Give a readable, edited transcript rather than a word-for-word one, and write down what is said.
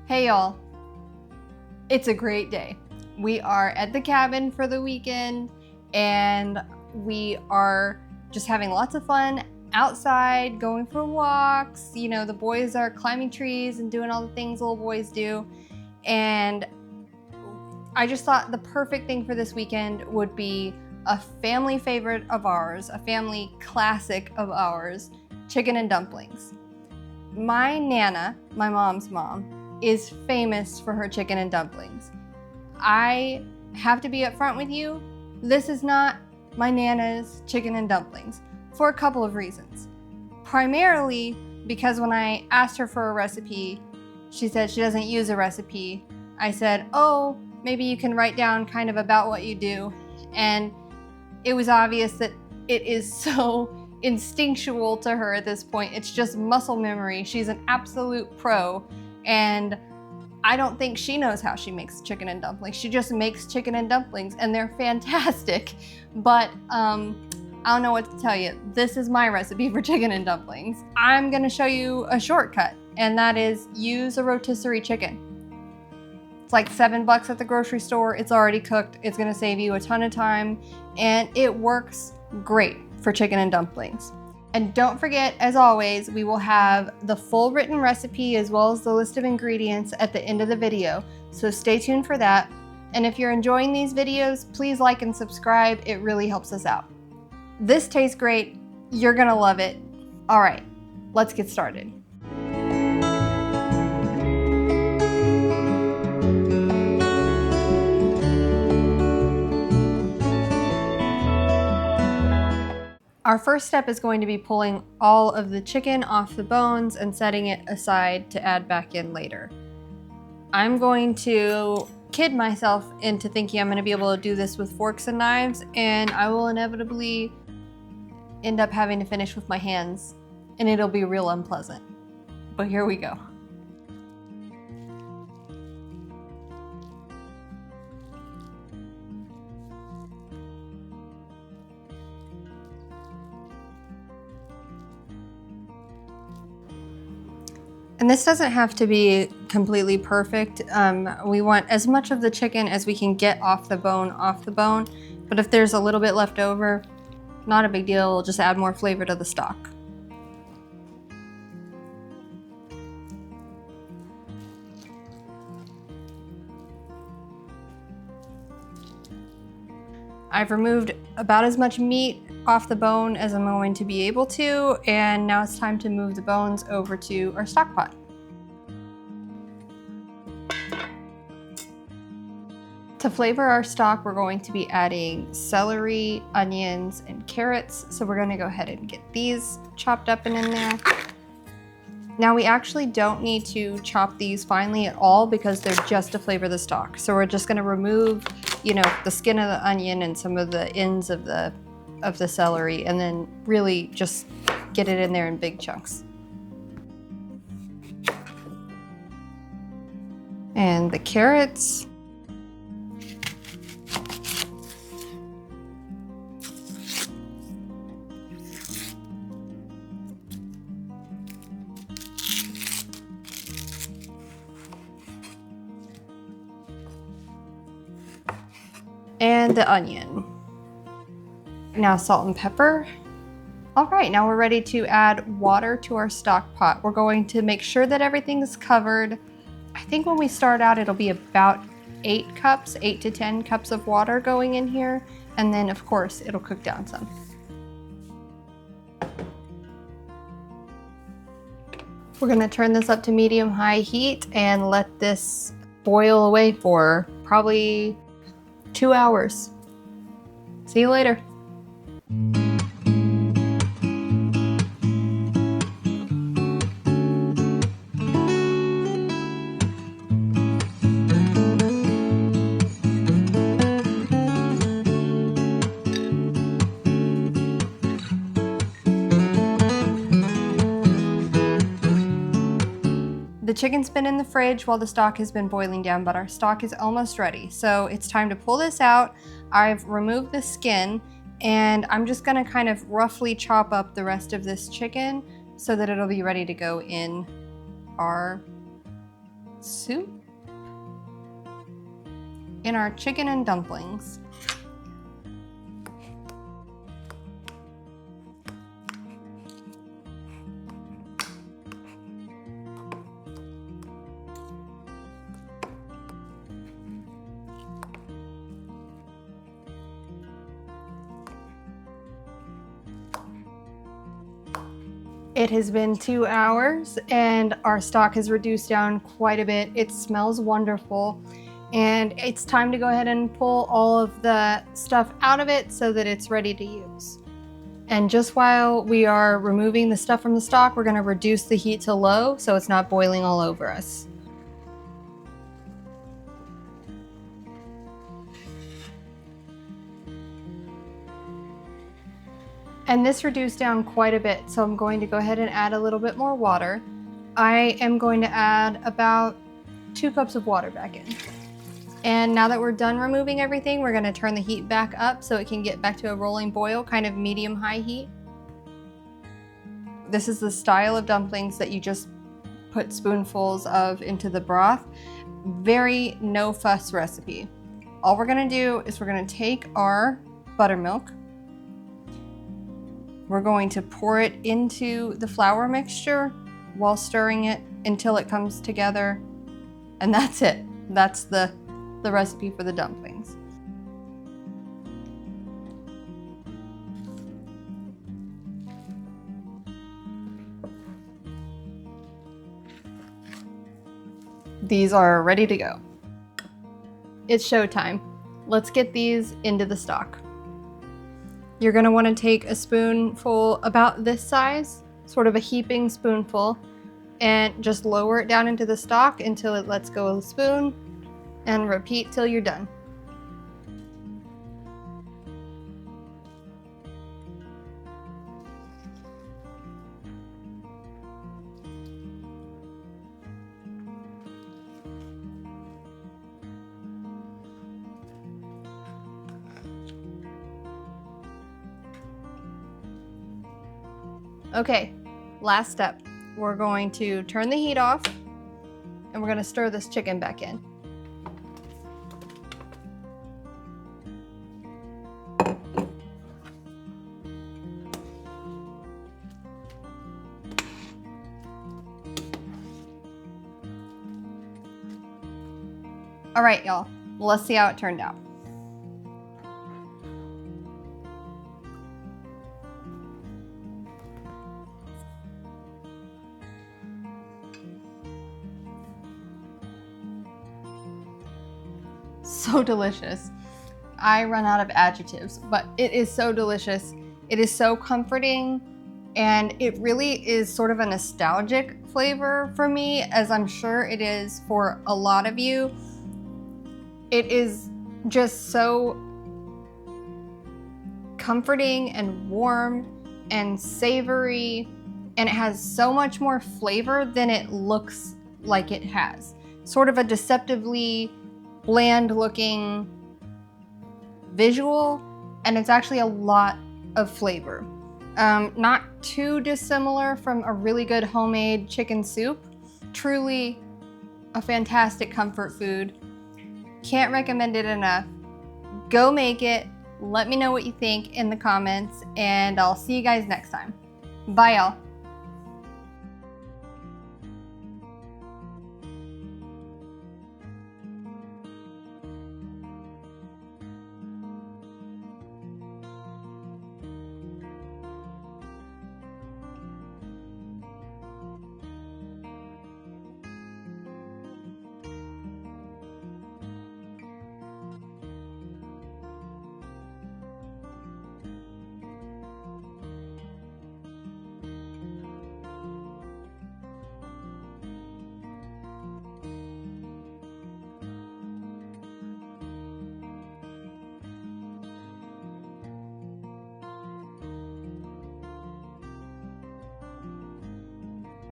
Hey y'all, it's a great day. We are at the cabin for the weekend and we are just having lots of fun outside, going for walks. You know, the boys are climbing trees and doing all the things little boys do. And I just thought the perfect thing for this weekend would be a family favorite of ours, a family classic of ours, chicken and dumplings. My Nana, my mom's mom, is famous for her chicken and dumplings. I have to be upfront with you, this is not my Nana's chicken and dumplings for a couple of reasons. Primarily because when I asked her for a recipe, she said she doesn't use a recipe. I said, oh, maybe you can write down kind of about what you do. And it was obvious that it is so instinctual to her at this point. It's just muscle memory. She's an absolute pro. And I don't think she knows how she makes chicken and dumplings. She just makes chicken and dumplings and they're fantastic. But I don't know what to tell you. This is my recipe for chicken and dumplings. I'm gonna show you a shortcut, and that is use a rotisserie chicken. It's like $7 at the grocery store. It's already cooked. It's gonna save you a ton of time, and it works great for chicken and dumplings. And don't forget, as always, we will have the full written recipe as well as the list of ingredients at the end of the video. So stay tuned for that. And if you're enjoying these videos, please like and subscribe. It really helps us out. This tastes great. You're gonna love it. All right, let's get started. Our first step is going to be pulling all of the chicken off the bones and setting it aside to add back in later. I'm going to kid myself into thinking I'm going to be able to do this with forks and knives, and I will inevitably end up having to finish with my hands, and it'll be real unpleasant. But here we go. And this doesn't have to be completely perfect. We want as much of the chicken as we can get off the bone, but if there's a little bit left over, not a big deal, we'll just add more flavor to the stock. I've removed about as much meat off the bone as I'm going to be able to, and now it's time to move the bones over to our stock pot. To flavor our stock, we're going to be adding celery, onions, and carrots. So we're gonna go ahead and get these chopped up and in there. Now we actually don't need to chop these finely at all because they're just to flavor the stock. So we're just gonna remove, you know, the skin of the onion and some of the ends of the celery, and then really just get it in there in big chunks. And the carrots. And the onion. Now salt and pepper. All right, now we're ready to add water to our stock pot. We're going to make sure that everything is covered. I think when we start out, it'll be about 8 to 10 cups of water going in here. And then of course, it'll cook down some. We're gonna turn this up to medium-high heat and let this boil away for probably 2 hours. See you later. The chicken's been in the fridge while the stock has been boiling down, but our stock is almost ready. So it's time to pull this out. I've removed the skin, and I'm just gonna kind of roughly chop up the rest of this chicken so that it'll be ready to go in our soup in our chicken and dumplings. It has been 2 hours and our stock has reduced down quite a bit. It smells wonderful and it's time to go ahead and pull all of the stuff out of it so that it's ready to use. And just while we are removing the stuff from the stock, we're going to reduce the heat to low so it's not boiling all over us. And this reduced down quite a bit, so I'm going to go ahead and add a little bit more water. I am going to add about 2 cups of water back in. And now that we're done removing everything, we're gonna turn the heat back up so it can get back to a rolling boil, kind of medium-high heat. This is the style of dumplings that you just put spoonfuls of into the broth. Very no fuss recipe. All we're gonna do is we're gonna take our buttermilk. We're going to pour it into the flour mixture while stirring it until it comes together. And that's it. That's the recipe for the dumplings. These are ready to go. It's showtime. Let's get these into the stock. You're gonna wanna take a spoonful about this size, sort of a heaping spoonful, and just lower it down into the stock until it lets go of the spoon, and repeat till you're done. Okay, last step. We're going to turn the heat off and we're going to stir this chicken back in. All right, y'all, let's see how it turned out. So delicious. I run out of adjectives, but it is so delicious. It is so comforting, and it really is sort of a nostalgic flavor for me, as I'm sure it is for a lot of you. It is just so comforting and warm and savory, and it has so much more flavor than it looks like it has. Sort of a deceptively bland looking visual, and it's actually a lot of flavor. Not too dissimilar from a really good homemade chicken soup. Truly a fantastic comfort food. Can't recommend it enough. Go make it. Let me know what you think in the comments, and I'll see you guys next time. Bye, y'all.